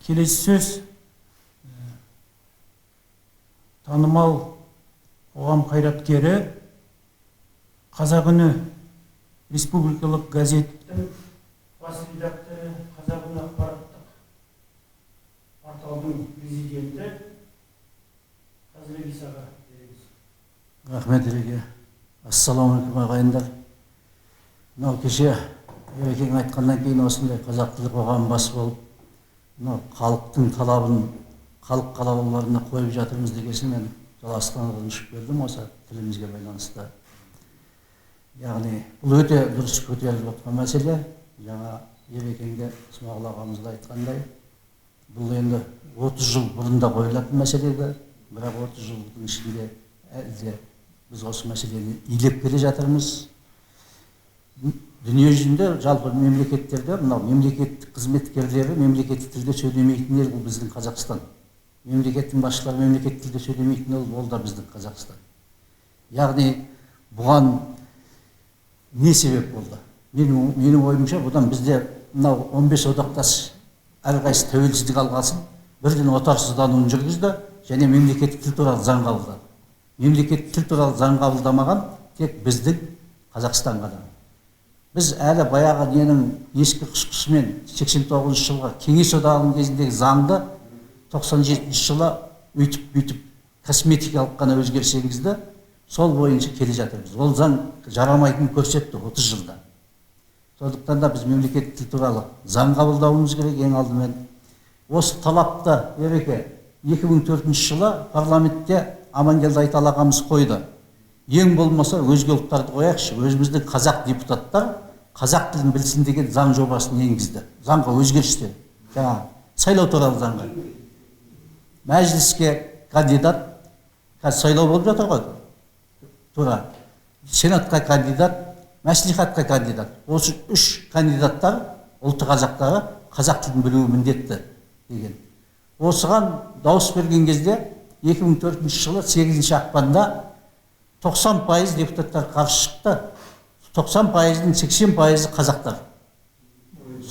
Келесі сөз танымал қоғам қайраткері, Қазақ үні республикалық газеттің бас редакторы, Қазақ үні ақпараттық порталының президенті Қазірет Исаға береміз. Рахмет Ереке. Ассаламағалейкум ағайындар. Мынау кеше Ерекең айтқаннан кейін осындай қазақ тілі қоғам бас болып, халықтың талабын халық қалаулыларына қойып жатырмыз дегесін мен Астанадан ұшып келдім осы тілімізге байланысты. Яғни бұл өте дұрыс көтеріліп отқан мәселе. Жаңа Ерекеңде Смағұл ағамыз да айтқандай, бұл енді 30 жыл бұрында қойылатын мәселе еді, бірақ 30 жылдың ішінде әлде біз осы мәселені илеп келе жатырмыз. Дүние жүзінде жалпы мемлекеттерде мынау мемлекеттік қызметкерлері мемлекеттік тілде сөйлемейтін ел бұл біздің Қазақстан. Мемлекеттің басшылары мемлекеттік тілде сөйлемейтін ел ол да біздің Қазақстан. Яғни бұған не себеп болды? Менің ойымша бұдан бізде мынау 15 одақтас әрқайсысы тәуелсіздік алғасын, бірден отарсыздануын жүргізді және мемлекеттік тіл туралы заң қабылдады. Мемлекеттік тіл туралы заң қабылдамаған тек біздің Қазақстан ғана. Біз әлі баяғы ненің ескі құсқысымен 89 жылға Кеңес одағының кезіндегі заңды 97 жылы өйтіп косметикалық қана өзгеріс енгізді, сол бойынша келе жатырмыз. Ол заң жарамайтынын көрсетті 30 жылда. Сондықтан да біз мемлекеттік тіл туралы заң қабылдауымыз керек ең алдымен. Осы талапты Ереке 2004 жылы парламентте Амангелді Айталы ағамыз қойды. Ең болмаса өзге ұлттарды қояқшы, өзіміздің қазақ депутаттар қазақ тілін білсін деген заң жобасын енгізді. Заңға өзгерістер. Жаңа сайлау туралы заңға. Мәжіліске кандидат, сайлау болып жатыр ғой. Тура. Сенатқа кандидат, мәслихатқа кандидат. Осы 3 кандидаттар ұлты қазақтары қазақ тілін білуі міндетті деген. Осыған дауыс берген кезде 2004 жылы 8 ақпанда 90% депутаттар қарсы шықты. 90%-ның 80% қазақтар.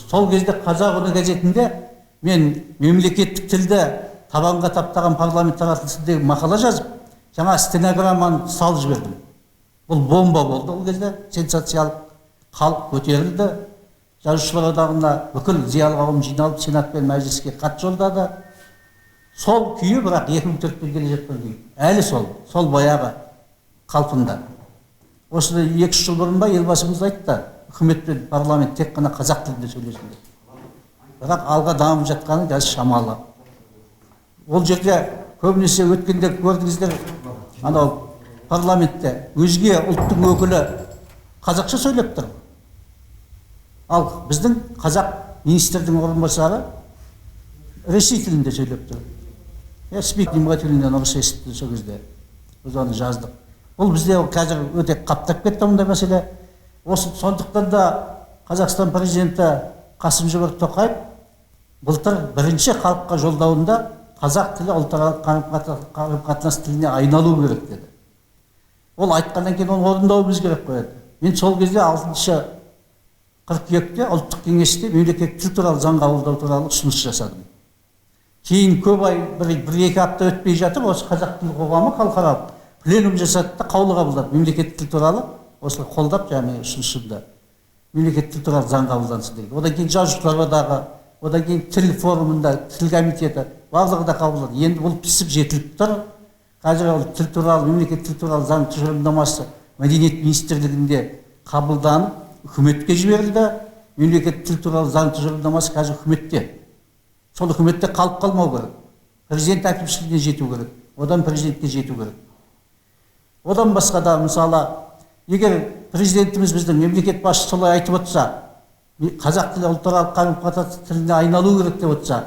Сол кезде Қазақ үні газетінде мен мемлекеттік тілді табанға таптаған парламент таратылысындегі мақала жазып, жаңа стенограмманы салып жібердім. Бұл бомба болды ол кезде, сенсациялық. Халық көтерілді. Жазушылар одағына бүкіл зиялы қауым жиналып, сенат пен мәжіліске хат жолдады. Сол күйі бірақ 2004-пен келе жатқан күйі. Әлі сол баяғы қалпында. Осыда 2 жыл бұрын ба елбасымыз айтты, үкімет пен парламент тек қана қазақ тілінде сөйлесін деп. Бірақ алға дамып жатқаны қазір шамалы. Ол жерде көбінесе өткенде көрдіңіздер, анау парламентте өзге ұлттың өкілі қазақша сөйлеп тұр. Ал біздің қазақ министрдің орынбасары ресей тілінде сөйлеп тұр. Я speak немателен орыс естіді сол кезде. Біз оны жаздық. Бұл бізде қазір өте қаптап кетті мұндай мәселе. Осы сондықтан да Қазақстан президенті Қасым-Жомарт Тоқаев былтыр бірінші халыққа жолдауында қазақ тілі ұлтаралық қарым-қатынас тіліне айналу керек деді. Ол айтқаннан кейін оны орындауымыз керек қояды. Мен сол кезде 6 қыркүйекте ұлттық кеңесте мемлекеттік тіл туралы заң қабылдау туралы ұсыныс жасадым. Кейін көп ай, 1-2 апта өтпей жатып, осы қазақ тілі қоғамы халықаралық пленум жасады да қаулы қабылдады. Мемлекеттік тіл туралы осылай қолдап, яғни ұсынысында мемлекеттік тіл туралы заң қабылдансын деген. Одан кейін жазушылар одағы, одан кейін тіл форумында, тіл комитеті барлығы да қабылдады. Енді бұл пісіп жетіліп тұр. Қазір ол тіл туралы, мемлекеттік тіл туралы заң тұжырымдамасы Мәдениет министрлігінде қабылданып, үкіметке жіберілді. Мемлекеттік тіл туралы заң тұжырымдамасы қазір үкіметте. Сол үкіметте қалып қалмау керек. Президент әкімшілігіне жету керек. Одан президентке жету керек. Одан басқа да мысалы, егер президентіміз біздің мемлекет басшысы солай айтып отырса, қазақ тілі ұлтаралық қарым-қатынас тіліне айналу керек деп отырса,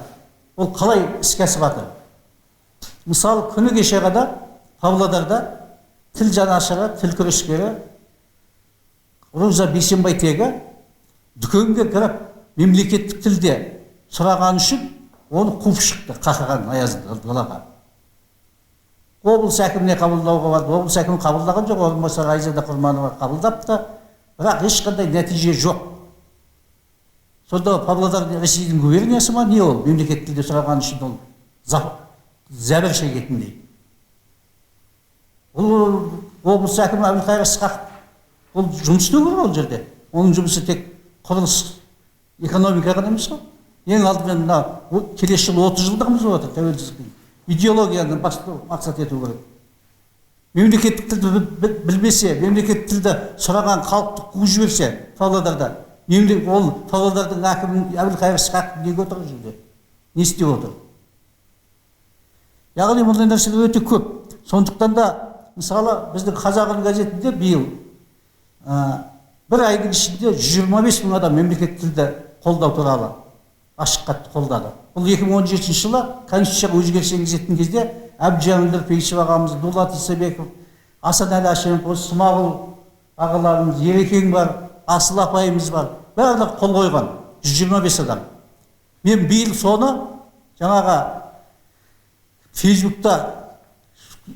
ол қалай іске асып жатыр? Мысалы, күні кеше ғана Павлодарда тіл жанашыры, тіл күрескері Роза Бейсенбайтегі дүкенге кіріп мемлекеттік тілде сұраған үшін оны қуып шықты қақаған аязда далаға. Облыс әкіміне қабылдауға барды. Облыс әкімі қабылдаған жоқ, орынбасары Айзада Құрманова қабылдапты, бірақ ешқандай нәтиже жоқ. Сонда Павлодар Ресейдің губерниясы ма, не ол? Мемлекеттік тілде сұраған үшін ол зәбір шегетіндей. Ол облыс әкімі Әбілқайыр Ысқақов ол жұмыс істеу керек ол жерде. Оның жұмысы тек құрылыс, экономика ғана емес қой. Ең алдымен мына келесі жыл 30 жылдығымыз болып отыр тәуелсіздіктің. Идеологияны мақсат ету керек. Мемлекеттік тілді білмесе, мемлекеттік тілді сұраған халықты қуып жіберсе Павлодарда, ол Павлодардың әкімі Әбілқайыр Ысқақов неге отыр жерде? Не істеп отыр? Яғни мұндай нәрселер өте көп. Сондықтан да мысалы біздің Қазақ үні газетінде биыл бір айдың ішінде 125 мың адам мемлекеттік тілді қолдау туралы ашық хат қолдады. Бұл 2017 жылы Конституцияға өзгеріс енгізетін кезде Әбдіжәміл Нұрпейісов ағамыз, Дулат Исабеков, Асанәлі Әшімов, Смағұл ағаларымыз, Ерекең бар, Асыл апайымыз бар. Барлығы қол қойған 125 адам. Мен биыл соны жаңаға Фейсбукта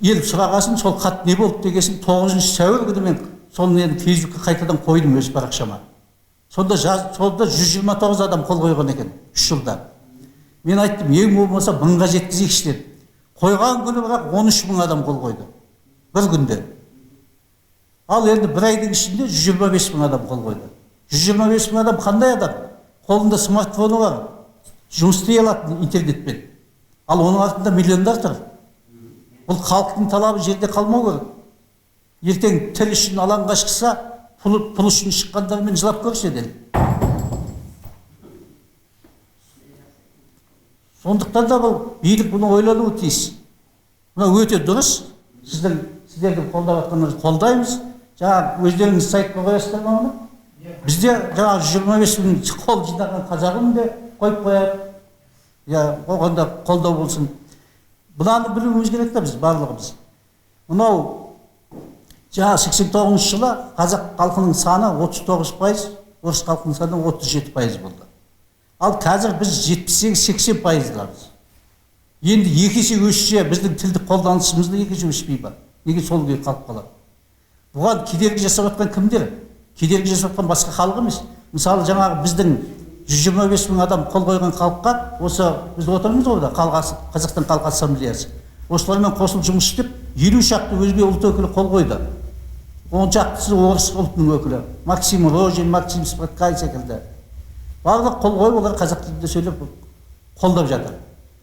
ел сұрағасын, сол хат не болды дегесін 9 сәуір күні мен соны енді Фейсбукқа қайтадан қойдым өз парақшама. Сонда 129 адам қол қойған екен 3 жылда. Мен айттым, ең болмаса 1000-ға жеткізейікші дедім. Қойған күні бірақ 13 мың адам қол қойды. Бір күнде. Ал енді бір айдың ішінде 125 мың адам қол қойды. 125 мың адам қандай адам? Қолында смартфоны бар, жұмыс істей алады интернетпен. Ал оның артында миллиондар тұр. Бұл халықтың талабы жерде қалмау керек. Ертең тіл үшін алаңға шықса, пұл үшін шыққандармен жылап көрсе деді. Сондықтан да бұл билік бұны ойлануы тиіс. Бұны өте дұрыс. Сіздердің қолдап жатқандарыңызды қолдаймыз. Жаңа өздеріңіз сайтқа қоясыздар ма оны? Бізде жаңа 25 мың қол жинаған қазағым де қойып қояды. Оған да қолдау болсын. Бұны білуіміз керек та біз барлығымыз. Мынау жаңа 89 жылы қазақ халқының саны 39%, орыс халқының саны 37% болды. Ал қазір біз 78-80%-ламыз. Енді екесе өссе біздің тілдік қолданысымызды екесе өспей бар. Неге сол күйі қалып қалады? Бұған кедергі жасап жатқан кімдер? Кедергі жасап жатқан басқа халық емес. Мысалы жаңағы біздің 125 мың адам қол қойған халыққа, осы біз отырмыз орда, Қазақстан Халқы Ассамблеясы. Осылармен қосылып жұмыс істеп, 50 шақты өзге ұлт өкілі қол қойды. 10 шақтысы орыс ұлтының өкілі. Максим Рожин, Максим Спаткай секілді. Барлық қол қойып, олар қазақ тілінде сөйлеп қолдап жатыр.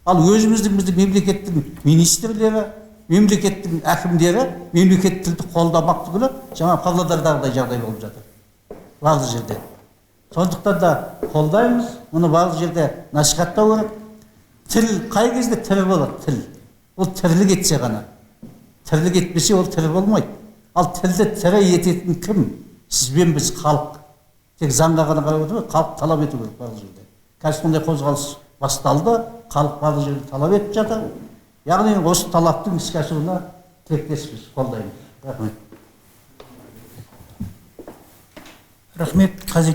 Ал өзіміздің мемлекеттің министрлері, мемлекеттің әкімдері мемлекеттік тілді қолдамақ түгілі жаңа Павлодардағы жағдай болып жатыр. Барлық жерде. Сондықтан да қолдаймыз, мұны барлық жерде насихаттау керек. Тіл қай кезде тірі болады? Тіл. Ол тірлік етсе ғана. Тірлік етпесе ол тірі болмайды. Ал тілді тірі ететін кім? Сізбен біз халық. Тек заңға ғана қарап отырмыз, халық талап ету керек барлық жерде. Қазір сондай қозғалыс басталды, халық барлық жерде талап етіп жатыр. Яғни осы талаптың іске асуына тілектеспіз, қолдаймыз. Рахмет. Рахмет, Қазеке.